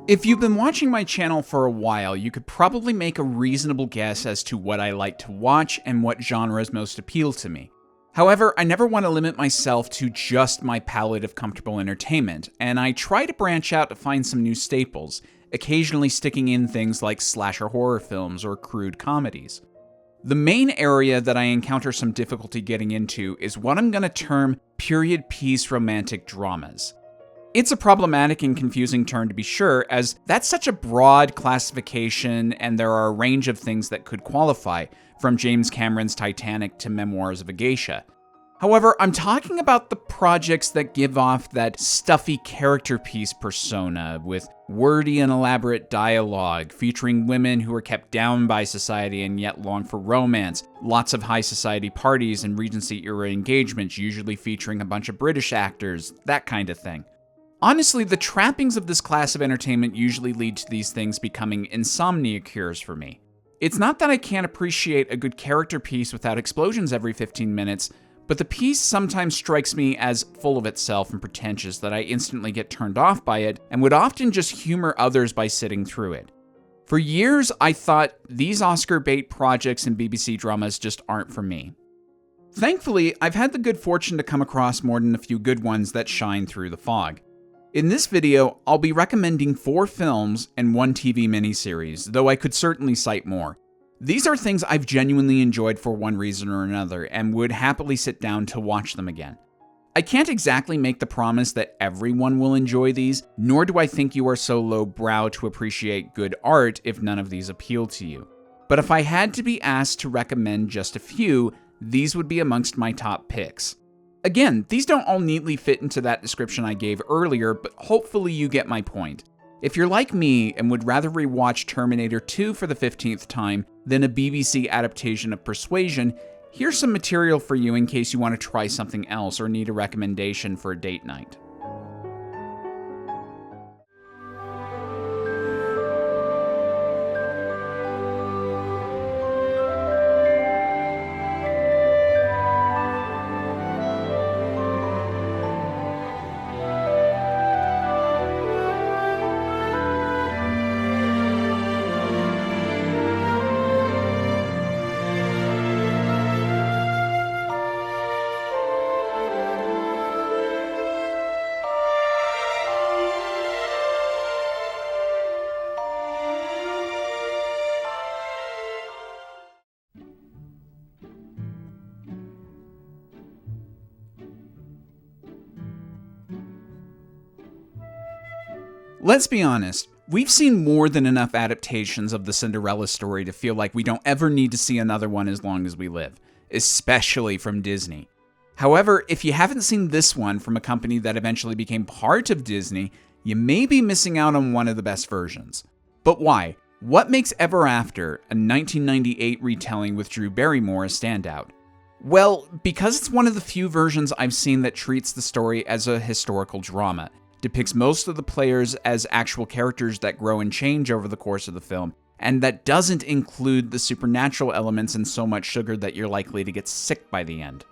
If you've been watching my channel for a while, you could probably make a reasonable guess as to what I like to watch and what genres most appeal to me. However, I never want to limit myself to just my palette of comfortable entertainment, and I try to branch out to find some new staples, occasionally sticking in things like slasher horror films or crude comedies. The main area that I encounter some difficulty getting into is what I'm going to term period piece romantic dramas. It's a problematic and confusing term to be sure, as that's such a broad classification and there are a range of things that could qualify, from James Cameron's Titanic to Memoirs of a Geisha. However, I'm talking about the projects that give off that stuffy character piece persona with wordy and elaborate dialogue, featuring women who are kept down by society and yet long for romance, lots of high society parties and Regency-era engagements, usually featuring a bunch of British actors, that kind of thing. Honestly, the trappings of this class of entertainment usually lead to these things becoming insomnia cures for me. It's not that I can't appreciate a good character piece without explosions every 15 minutes, but the piece sometimes strikes me as full of itself and pretentious that I instantly get turned off by it and would often just humor others by sitting through it. For years, I thought these Oscar bait projects and BBC dramas just aren't for me. Thankfully, I've had the good fortune to come across more than a few good ones that shine through the fog. In this video, I'll be recommending 4 films and 1 TV miniseries, though I could certainly cite more. These are things I've genuinely enjoyed for one reason or another, and would happily sit down to watch them again. I can't exactly make the promise that everyone will enjoy these, nor do I think you are so lowbrow to appreciate good art if none of these appeal to you. But if I had to be asked to recommend just a few, these would be amongst my top picks. Again, these don't all neatly fit into that description I gave earlier, but hopefully you get my point. If you're like me and would rather rewatch Terminator 2 for the 15th time than a BBC adaptation of Persuasion, here's some material for you in case you want to try something else or need a recommendation for a date night. Let's be honest, we've seen more than enough adaptations of the Cinderella story to feel like we don't ever need to see another one as long as we live, especially from Disney. However, if you haven't seen this one from a company that eventually became part of Disney, you may be missing out on one of the best versions. But why? What makes Ever After, a 1998 retelling with Drew Barrymore, a standout? Well, because it's one of the few versions I've seen that treats the story as a historical drama, depicts most of the players as actual characters that grow and change over the course of the film, and that doesn't include the supernatural elements and so much sugar that you're likely to get sick by the end.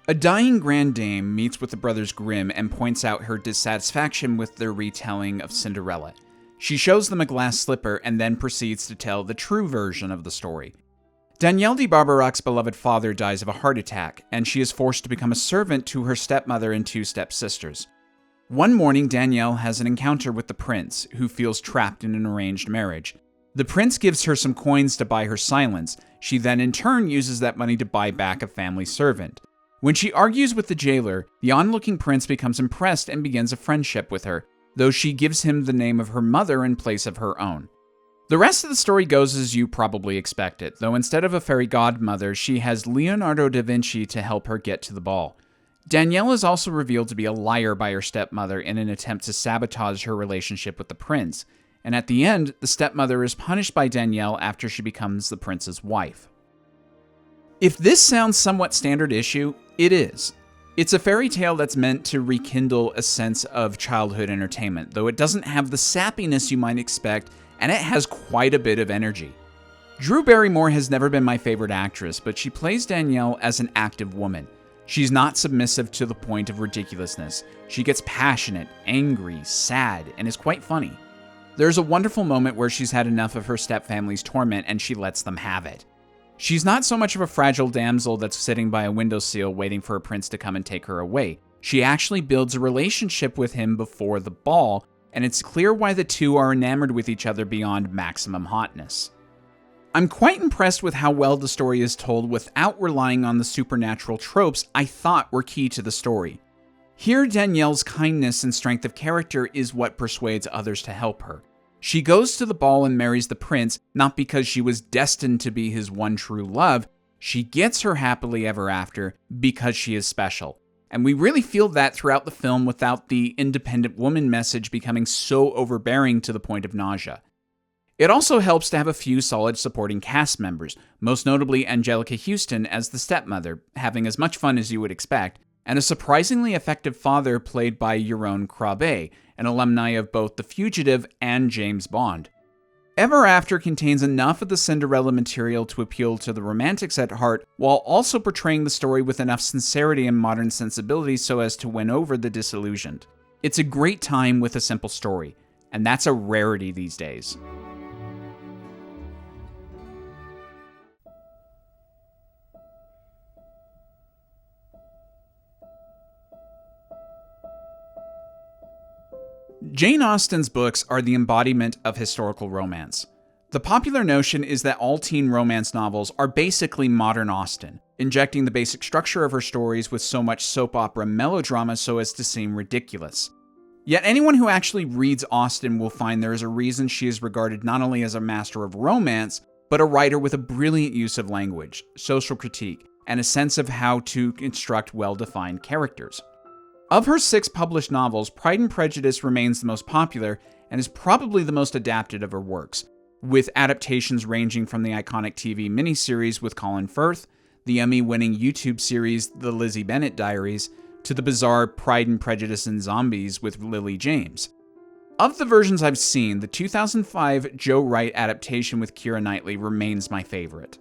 A dying Grand Dame meets with the Brothers Grimm and points out her dissatisfaction with their retelling of Cinderella. She shows them a glass slipper and then proceeds to tell the true version of the story. Danielle de Barbarac's beloved father dies of a heart attack, and she is forced to become a servant to her stepmother and 2 stepsisters. One morning, Danielle has an encounter with the prince, who feels trapped in an arranged marriage. The prince gives her some coins to buy her silence. She then in turn uses that money to buy back a family servant. When she argues with the jailer, the onlooking prince becomes impressed and begins a friendship with her, though she gives him the name of her mother in place of her own. The rest of the story goes as you probably expected, though instead of a fairy godmother, she has Leonardo da Vinci to help her get to the ball. Danielle is also revealed to be a liar by her stepmother in an attempt to sabotage her relationship with the prince, and at the end, the stepmother is punished by Danielle after she becomes the prince's wife. If this sounds somewhat standard issue, it is. It's a fairy tale that's meant to rekindle a sense of childhood entertainment, though it doesn't have the sappiness you might expect, and it has quite a bit of energy. Drew Barrymore has never been my favorite actress, but she plays Danielle as an active woman. She's not submissive to the point of ridiculousness. She gets passionate, angry, sad, and is quite funny. There's a wonderful moment where she's had enough of her stepfamily's torment and she lets them have it. She's not so much of a fragile damsel that's sitting by a windowsill waiting for a prince to come and take her away. She actually builds a relationship with him before the ball, and it's clear why the two are enamored with each other beyond maximum hotness. I'm quite impressed with how well the story is told without relying on the supernatural tropes I thought were key to the story. Here, Danielle's kindness and strength of character is what persuades others to help her. She goes to the ball and marries the prince, not because she was destined to be his one true love. She gets her happily ever after because she is special. And we really feel that throughout the film without the independent woman message becoming so overbearing to the point of nausea. It also helps to have a few solid supporting cast members, most notably Angelica Houston as the stepmother, having as much fun as you would expect, and a surprisingly effective father played by Yaron Krabe, an alumni of both The Fugitive and James Bond. Ever After contains enough of the Cinderella material to appeal to the romantics at heart, while also portraying the story with enough sincerity and modern sensibilities so as to win over the disillusioned. It's a great time with a simple story, and that's a rarity these days. Jane Austen's books are the embodiment of historical romance. The popular notion is that all teen romance novels are basically modern Austen, injecting the basic structure of her stories with so much soap opera melodrama so as to seem ridiculous. Yet anyone who actually reads Austen will find there is a reason she is regarded not only as a master of romance, but a writer with a brilliant use of language, social critique, and a sense of how to construct well-defined characters. Of her 6 published novels, Pride and Prejudice remains the most popular and is probably the most adapted of her works, with adaptations ranging from the iconic TV miniseries with Colin Firth, the Emmy-winning YouTube series The Lizzie Bennet Diaries, to the bizarre Pride and Prejudice and Zombies with Lily James. Of the versions I've seen, the 2005 Joe Wright adaptation with Keira Knightley remains my favorite.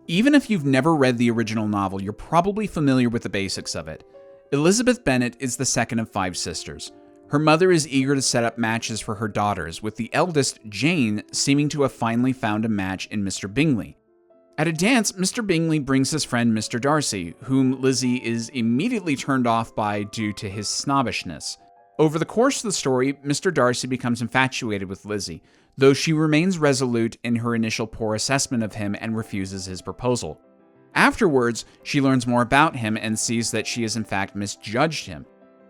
Even if you've never read the original novel, you're probably familiar with the basics of it. Elizabeth Bennet is the second of 5 sisters. Her mother is eager to set up matches for her daughters, with the eldest, Jane, seeming to have finally found a match in Mr. Bingley. At a dance, Mr. Bingley brings his friend Mr. Darcy, whom Lizzie is immediately turned off by due to his snobbishness. Over the course of the story, Mr. Darcy becomes infatuated with Lizzie, though she remains resolute in her initial poor assessment of him and refuses his proposal. Afterwards, she learns more about him and sees that she has in fact misjudged him.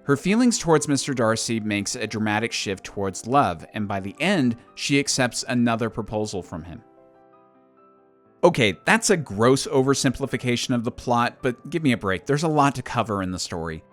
Her feelings towards Mr. Darcy makes a dramatic shift towards love, and by the end, she accepts another proposal from him. Okay, that's a gross oversimplification of the plot, but give me a break. There's a lot to cover in the story.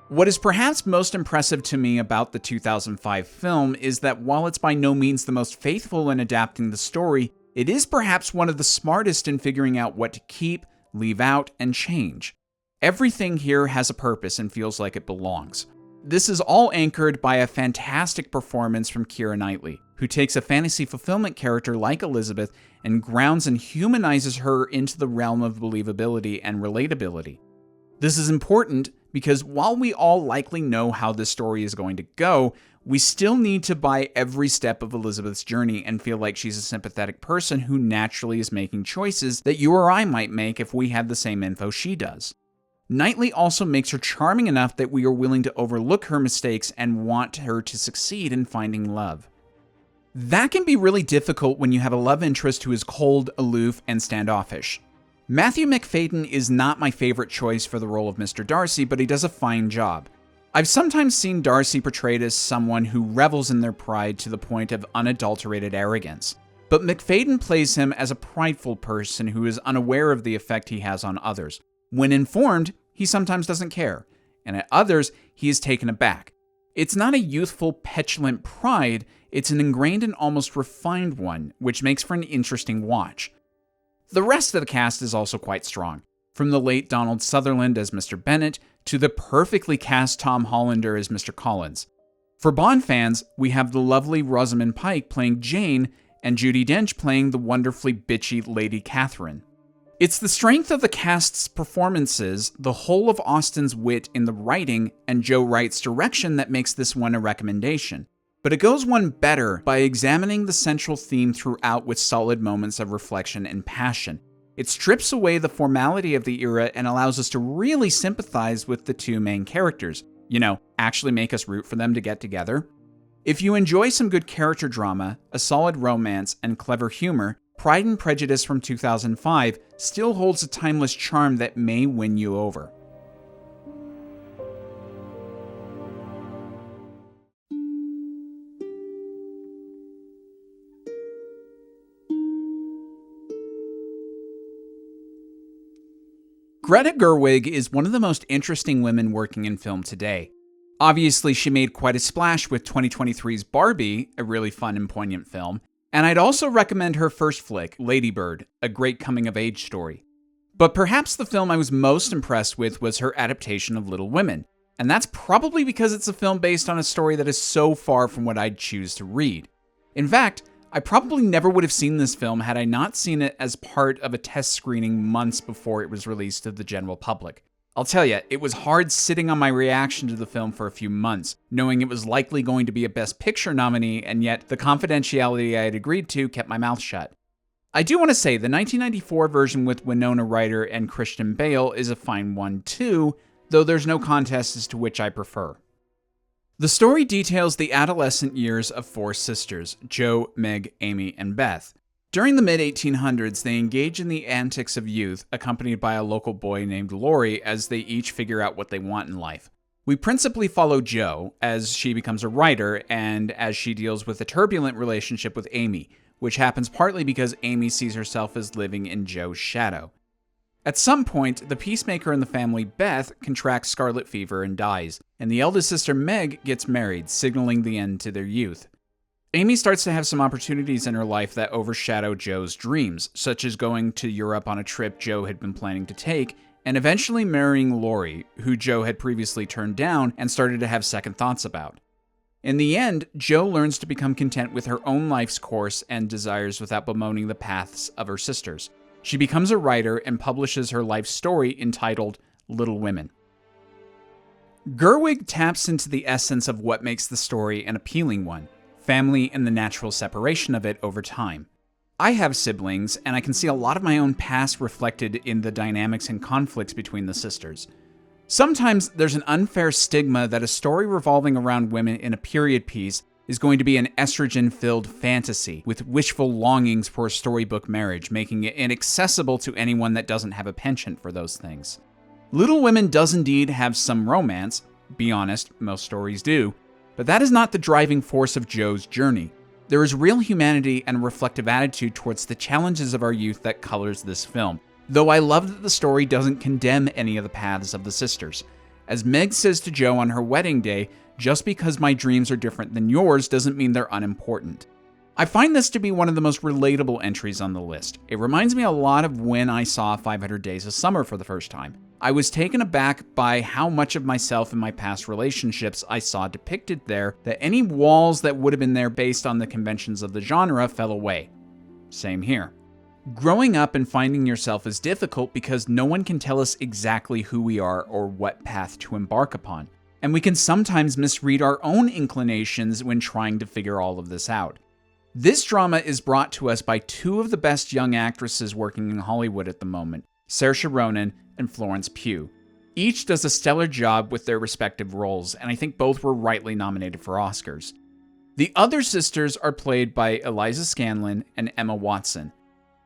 What is perhaps most impressive to me about the 2005 film is that while it's by no means the most faithful in adapting the story, it is perhaps one of the smartest in figuring out what to keep, leave out, and change. Everything here has a purpose and feels like it belongs. This is all anchored by a fantastic performance from Keira Knightley, who takes a fantasy fulfillment character like Elizabeth and grounds and humanizes her into the realm of believability and relatability. This is important because while we all likely know how this story is going to go, we still need to buy every step of Elizabeth's journey and feel like she's a sympathetic person who naturally is making choices that you or I might make if we had the same info she does. Knightley also makes her charming enough that we are willing to overlook her mistakes and want her to succeed in finding love. That can be really difficult when you have a love interest who is cold, aloof, and standoffish. Matthew Macfadyen is not my favorite choice for the role of Mr. Darcy, but he does a fine job. I've sometimes seen Darcy portrayed as someone who revels in their pride to the point of unadulterated arrogance, but Macfadyen plays him as a prideful person who is unaware of the effect he has on others. When informed, he sometimes doesn't care, and at others, he is taken aback. It's not a youthful, petulant pride, it's an ingrained and almost refined one, which makes for an interesting watch. The rest of the cast is also quite strong, from the late Donald Sutherland as Mr. Bennet to the perfectly cast Tom Hollander as Mr. Collins. For Bond fans, we have the lovely Rosamund Pike playing Jane and Judi Dench playing the wonderfully bitchy Lady Catherine. It's the strength of the cast's performances, the whole of Austen's wit in the writing, and Joe Wright's direction that makes this one a recommendation. But it goes one better by examining the central theme throughout with solid moments of reflection and passion. It strips away the formality of the era and allows us to really sympathize with the two main characters. Actually make us root for them to get together. If you enjoy some good character drama, a solid romance, and clever humor, Pride and Prejudice from 2005 still holds a timeless charm that may win you over. Greta Gerwig is one of the most interesting women working in film today. Obviously, she made quite a splash with 2023's Barbie, a really fun and poignant film, and I'd also recommend her first flick, Lady Bird, a great coming-of-age story. But perhaps the film I was most impressed with was her adaptation of Little Women, and that's probably because it's a film based on a story that is so far from what I'd choose to read. In fact, I probably never would have seen this film had I not seen it as part of a test screening months before it was released to the general public. I'll tell you, it was hard sitting on my reaction to the film for a few months, knowing it was likely going to be a Best Picture nominee, and yet the confidentiality I had agreed to kept my mouth shut. I do want to say the 1994 version with Winona Ryder and Christian Bale is a fine one too, though there's no contest as to which I prefer. The story details the adolescent years of four sisters, Jo, Meg, Amy, and Beth. During the mid-1800s, they engage in the antics of youth, accompanied by a local boy named Laurie as they each figure out what they want in life. We principally follow Jo as she becomes a writer and as she deals with a turbulent relationship with Amy, which happens partly because Amy sees herself as living in Jo's shadow. At some point, the peacemaker in the family, Beth, contracts scarlet fever and dies, and the eldest sister, Meg, gets married, signaling the end to their youth. Amy starts to have some opportunities in her life that overshadow Jo's dreams, such as going to Europe on a trip Jo had been planning to take, and eventually marrying Laurie, who Jo had previously turned down and started to have second thoughts about. In the end, Jo learns to become content with her own life's course and desires without bemoaning the paths of her sisters. She becomes a writer and publishes her life story entitled Little Women. Gerwig taps into the essence of what makes the story an appealing one, family and the natural separation of it over time. I have siblings, and I can see a lot of my own past reflected in the dynamics and conflicts between the sisters. Sometimes there's an unfair stigma that a story revolving around women in a period piece is going to be an estrogen-filled fantasy with wishful longings for a storybook marriage, making it inaccessible to anyone that doesn't have a penchant for those things. Little Women does indeed have some romance, be honest, most stories do, but that is not the driving force of Jo's journey. There is real humanity and a reflective attitude towards the challenges of our youth that colors this film, though I love that the story doesn't condemn any of the paths of the sisters. As Meg says to Jo on her wedding day, just because my dreams are different than yours doesn't mean they're unimportant. I find this to be one of the most relatable entries on the list. It reminds me a lot of when I saw 500 Days of Summer for the first time. I was taken aback by how much of myself and my past relationships I saw depicted there, that any walls that would have been there based on the conventions of the genre fell away. Same here. Growing up and finding yourself is difficult because no one can tell us exactly who we are or what path to embark upon. And we can sometimes misread our own inclinations when trying to figure all of this out. This drama is brought to us by two of the best young actresses working in Hollywood at the moment, Saoirse Ronan and Florence Pugh. Each does a stellar job with their respective roles, and I think both were rightly nominated for Oscars. The other sisters are played by Eliza Scanlon and Emma Watson.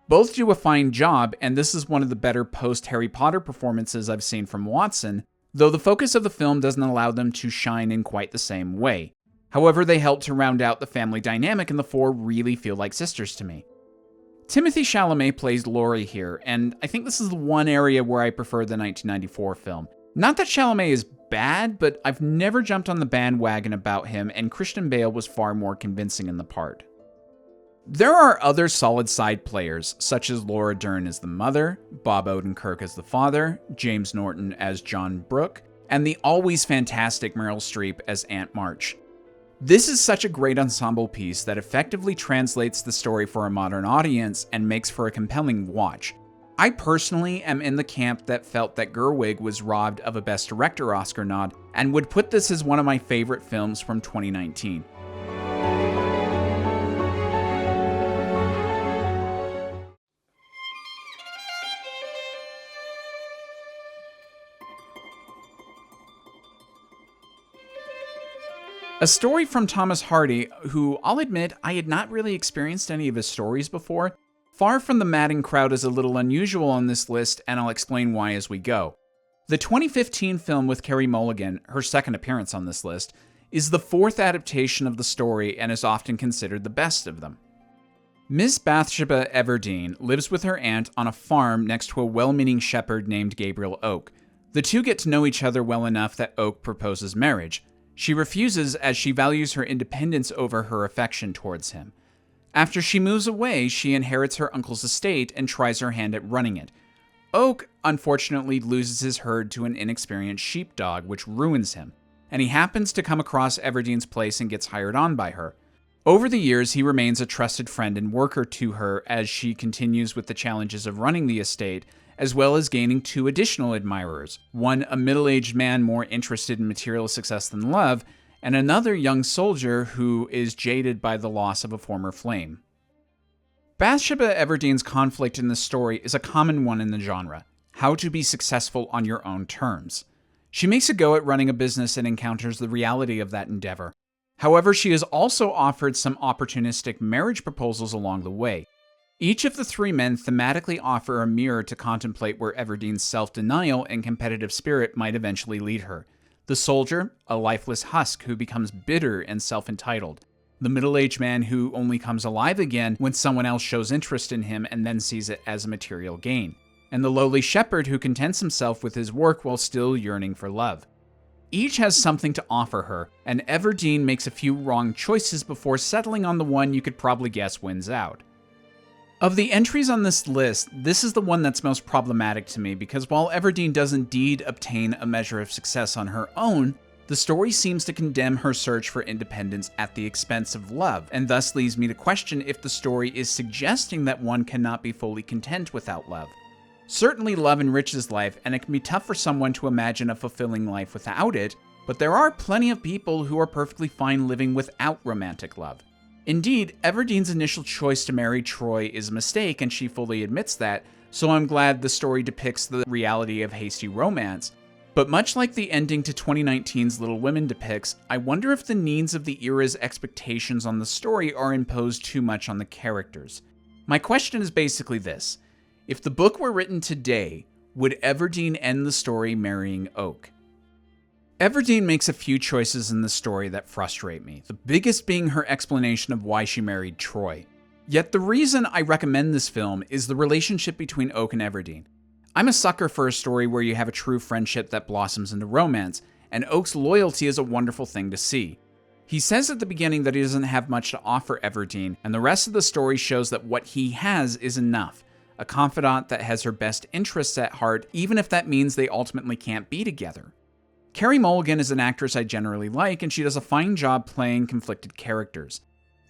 Both do a fine job, and this is one of the better post-Harry Potter performances I've seen from Watson, though the focus of the film doesn't allow them to shine in quite the same way. However, they help to round out the family dynamic, and the four really feel like sisters to me. Timothée Chalamet plays Laurie here, and I think this is the one area where I prefer the 1994 film. Not that Chalamet is bad, but I've never jumped on the bandwagon about him, and Christian Bale was far more convincing in the part. There are other solid side players, such as Laura Dern as the mother, Bob Odenkirk as the father, James Norton as John Brooke, and the always fantastic Meryl Streep as Aunt March. This is such a great ensemble piece that effectively translates the story for a modern audience and makes for a compelling watch. I personally am in the camp that felt that Gerwig was robbed of a Best Director Oscar nod and would put this as one of my favorite films from 2019. A story from Thomas Hardy, who I'll admit I had not really experienced any of his stories before. Far from the Madding crowd is a little unusual on this list, and I'll explain why as we go. The 2015 film with Carey Mulligan, her second appearance on this list, is the fourth adaptation of the story and is often considered the best of them. Miss Bathsheba Everdeen lives with her aunt on a farm next to a well-meaning shepherd named Gabriel Oak. The two get to know each other well enough that Oak proposes marriage. She refuses as she values her independence over her affection towards him. After she moves away, she inherits her uncle's estate and tries her hand at running it. Oak, unfortunately, loses his herd to an inexperienced sheepdog, which ruins him, and he happens to come across Everdeen's place and gets hired on by her. Over the years, he remains a trusted friend and worker to her as she continues with the challenges of running the estate, as well as gaining two additional admirers, one a middle-aged man more interested in material success than love, and another young soldier who is jaded by the loss of a former flame. Bathsheba Everdeen's conflict in this story is a common one in the genre: how to be successful on your own terms. She makes a go at running a business and encounters the reality of that endeavor. However, she is also offered some opportunistic marriage proposals along the way. Each of the three men thematically offer a mirror to contemplate where Everdeen's self-denial and competitive spirit might eventually lead her. The soldier, a lifeless husk who becomes bitter and self-entitled. The middle-aged man who only comes alive again when someone else shows interest in him and then sees it as a material gain. And the lowly shepherd who contents himself with his work while still yearning for love. Each has something to offer her, and Everdeen makes a few wrong choices before settling on the one you could probably guess wins out. Of the entries on this list, this is the one that's most problematic to me because while Everdeen does indeed obtain a measure of success on her own, the story seems to condemn her search for independence at the expense of love, and thus leaves me to question if the story is suggesting that one cannot be fully content without love. Certainly love enriches life, and it can be tough for someone to imagine a fulfilling life without it, but there are plenty of people who are perfectly fine living without romantic love. Indeed, Everdeen's initial choice to marry Troy is a mistake, and she fully admits that, so I'm glad the story depicts the reality of hasty romance. But much like the ending to 2019's Little Women depicts, I wonder if the needs of the era's expectations on the story are imposed too much on the characters. My question is basically this: if the book were written today, would Everdeen end the story marrying Oak? Everdeen makes a few choices in the story that frustrate me, the biggest being her explanation of why she married Troy. Yet the reason I recommend this film is the relationship between Oak and Everdeen. I'm a sucker for a story where you have a true friendship that blossoms into romance, and Oak's loyalty is a wonderful thing to see. He says at the beginning that he doesn't have much to offer Everdeen, and the rest of the story shows that what he has is enough. A confidant that has her best interests at heart, even if that means they ultimately can't be together. Carey Mulligan is an actress I generally like, and she does a fine job playing conflicted characters.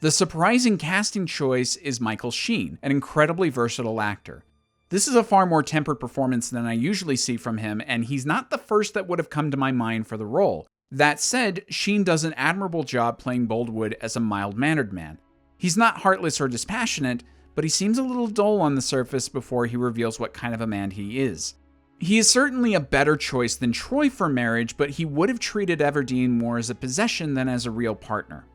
The surprising casting choice is Michael Sheen, an incredibly versatile actor. This is a far more tempered performance than I usually see from him, and he's not the first that would have come to my mind for the role. That said, Sheen does an admirable job playing Boldwood as a mild-mannered man. He's not heartless or dispassionate, but he seems a little dull on the surface before he reveals what kind of a man he is. He is certainly a better choice than Troy for marriage, but he would have treated Everdeen more as a possession than as a real partner.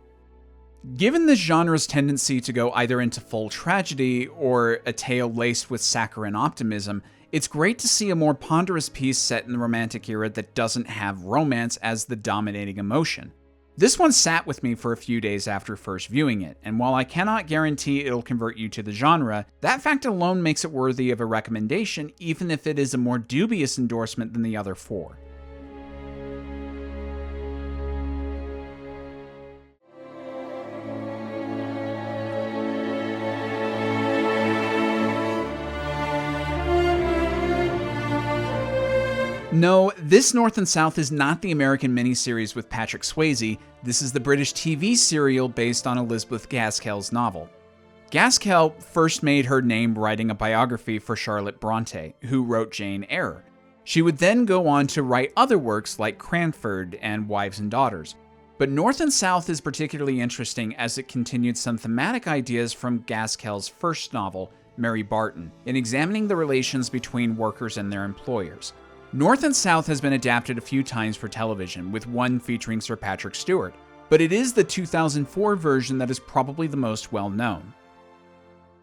Given this genre's tendency to go either into full tragedy or a tale laced with saccharine optimism, it's great to see a more ponderous piece set in the Romantic era that doesn't have romance as the dominating emotion. This one sat with me for a few days after first viewing it, and while I cannot guarantee it'll convert you to the genre, that fact alone makes it worthy of a recommendation, even if it is a more dubious endorsement than the other four. No, this North and South is not the American miniseries with Patrick Swayze. This is the British TV serial based on Elizabeth Gaskell's novel. Gaskell first made her name writing a biography for Charlotte Bronte, who wrote Jane Eyre. She would then go on to write other works like Cranford and Wives and Daughters. But North and South is particularly interesting as it continued some thematic ideas from Gaskell's first novel, Mary Barton, in examining the relations between workers and their employers. North and South has been adapted a few times for television, with one featuring Sir Patrick Stewart. but it is the 2004 version that is probably the most well-known.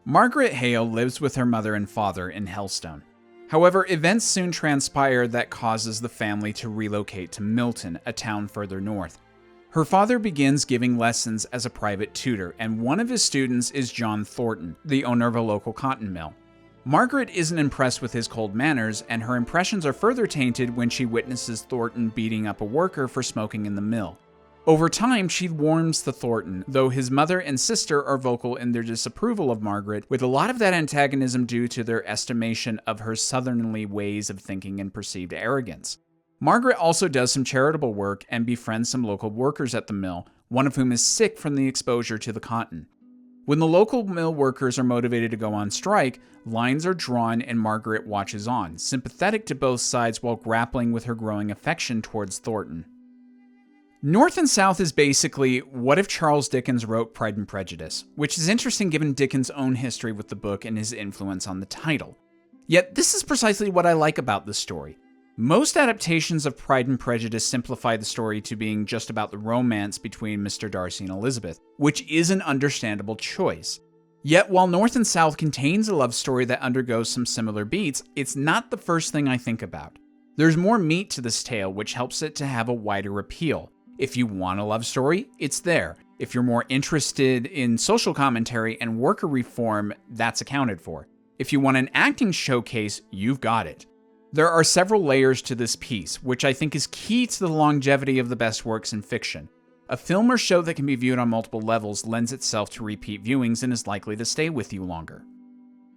Margaret Hale lives with her mother and father in Hellstone. However, events soon transpire that causes the family to relocate to Milton, a town further north. Her father begins giving lessons as a private tutor, and one of his students is John Thornton, the owner of a local cotton mill. Margaret isn't impressed with his cold manners, and her impressions are further tainted when she witnesses Thornton beating up a worker for smoking in the mill. Over time, she warms to Thornton, though his mother and sister are vocal in their disapproval of Margaret, with a lot of that antagonism due to their estimation of her southernly ways of thinking and perceived arrogance. Margaret also does some charitable work and befriends some local workers at the mill, one of whom is sick from the exposure to the cotton. When the local mill workers are motivated to go on strike, lines are drawn and Margaret watches on, sympathetic to both sides while grappling with her growing affection towards Thornton. North and South is basically, what if Charles Dickens wrote Pride and Prejudice, which is interesting given Dickens' own history with the book and his influence on the title. Yet this is precisely what I like about the story. Most adaptations of Pride and Prejudice simplify the story to being just about the romance between Mr. Darcy and Elizabeth, which is an understandable choice. Yet while North and South contains a love story that undergoes some similar beats, it's not the first thing I think about. There's more meat to this tale, which helps it to have a wider appeal. If you want a love story, it's there. If you're more interested in social commentary and worker reform, that's accounted for. If you want an acting showcase, you've got it. There are several layers to this piece, which I think is key to the longevity of the best works in fiction. A film or show that can be viewed on multiple levels lends itself to repeat viewings and is likely to stay with you longer.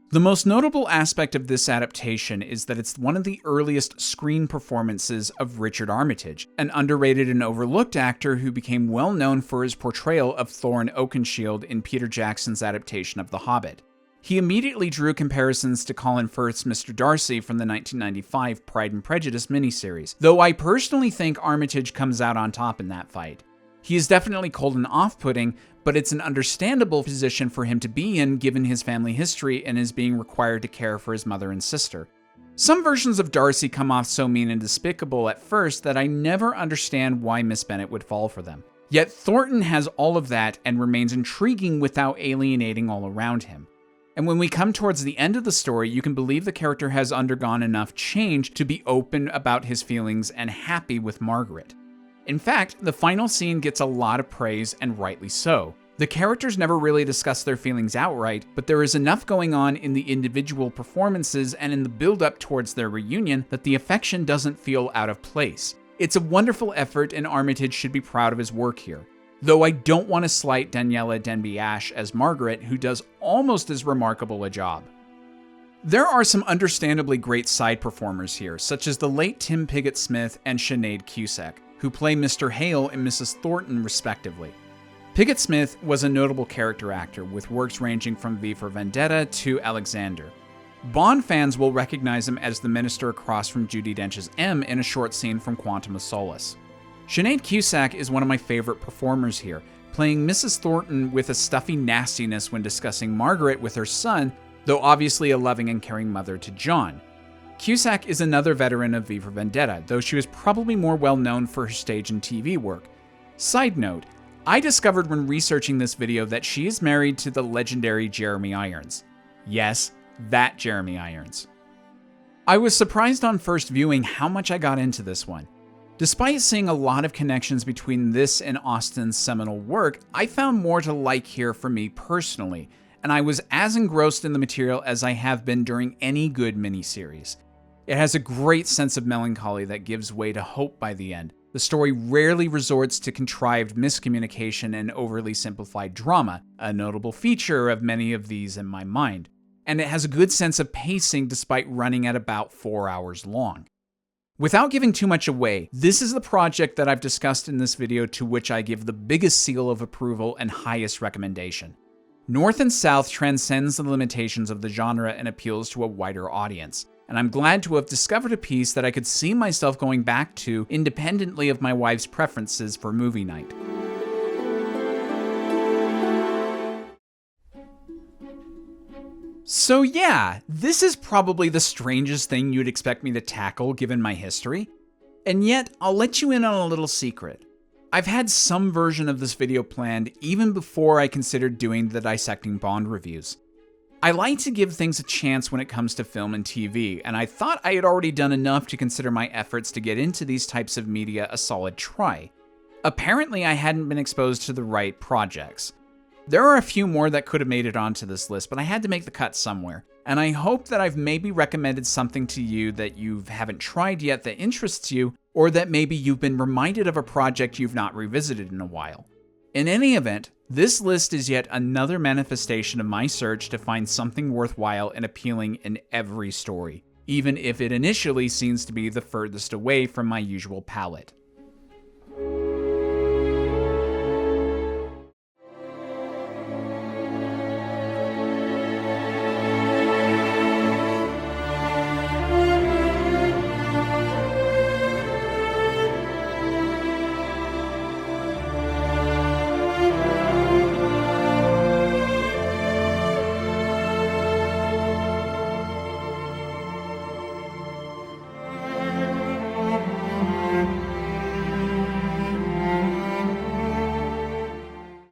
The most notable aspect of this adaptation is that it's one of the earliest screen performances of Richard Armitage, an underrated and overlooked actor who became well known for his portrayal of Thorin Oakenshield in Peter Jackson's adaptation of The Hobbit. He immediately drew comparisons to Colin Firth's Mr. Darcy from the 1995 Pride and Prejudice miniseries, though I personally think Armitage comes out on top in that fight. He is definitely cold and off-putting, but it's an understandable position for him to be in given his family history and his being required to care for his mother and sister. Some versions of Darcy come off so mean and despicable at first that I never understand why Miss Bennet would fall for them. Yet Thornton has all of that and remains intriguing without alienating all around him. And when we come towards the end of the story, you can believe the character has undergone enough change to be open about his feelings and happy with Margaret. In fact, the final scene gets a lot of praise, and rightly so. The characters never really discuss their feelings outright, but there is enough going on in the individual performances and in the build-up towards their reunion that the affection doesn't feel out of place. It's a wonderful effort, and Armitage should be proud of his work here. Though I don't want to slight Daniela Denby-Ashe as Margaret, who does almost as remarkable a job. There are some understandably great side performers here, such as the late Tim Pigott-Smith and Sinead Cusack, who play Mr. Hale and Mrs. Thornton respectively. Pigott-Smith was a notable character actor, with works ranging from V for Vendetta to Alexander. Bond fans will recognize him as the minister across from Judi Dench's M in a short scene from Quantum of Solace. Sinead Cusack is one of my favorite performers here, playing Mrs. Thornton with a stuffy nastiness when discussing Margaret with her son, though obviously a loving and caring mother to John. Cusack is another veteran of V for Vendetta, though she was probably more well known for her stage and TV work. Side note, I discovered when researching this video that she is married to the legendary Jeremy Irons. Yes, that Jeremy Irons. I was surprised on first viewing how much I got into this one. Despite seeing a lot of connections between this and Austen's seminal work, I found more to like here for me personally, and I was as engrossed in the material as I have been during any good miniseries. It has a great sense of melancholy that gives way to hope by the end. The story rarely resorts to contrived miscommunication and overly simplified drama, a notable feature of many of these in my mind. And it has a good sense of pacing despite running at about 4 hours long. Without giving too much away, this is the project that I've discussed in this video to which I give the biggest seal of approval and highest recommendation. North and South transcends the limitations of the genre and appeals to a wider audience, and I'm glad to have discovered a piece that I could see myself going back to independently of my wife's preferences for movie night. So yeah, this is probably the strangest thing you'd expect me to tackle given my history, and yet I'll let you in on a little secret. I've had some version of this video planned even before I considered doing the Dissecting Bond reviews. I like to give things a chance when it comes to film and TV, and I thought I had already done enough to consider my efforts to get into these types of media a solid try. Apparently, I hadn't been exposed to the right projects. There are a few more that could have made it onto this list, but I had to make the cut somewhere, and I hope that I've maybe recommended something to you that you haven't tried yet that interests you, or that maybe you've been reminded of a project you've not revisited in a while. In any event, this list is yet another manifestation of my search to find something worthwhile and appealing in every story, even if it initially seems to be the furthest away from my usual palette.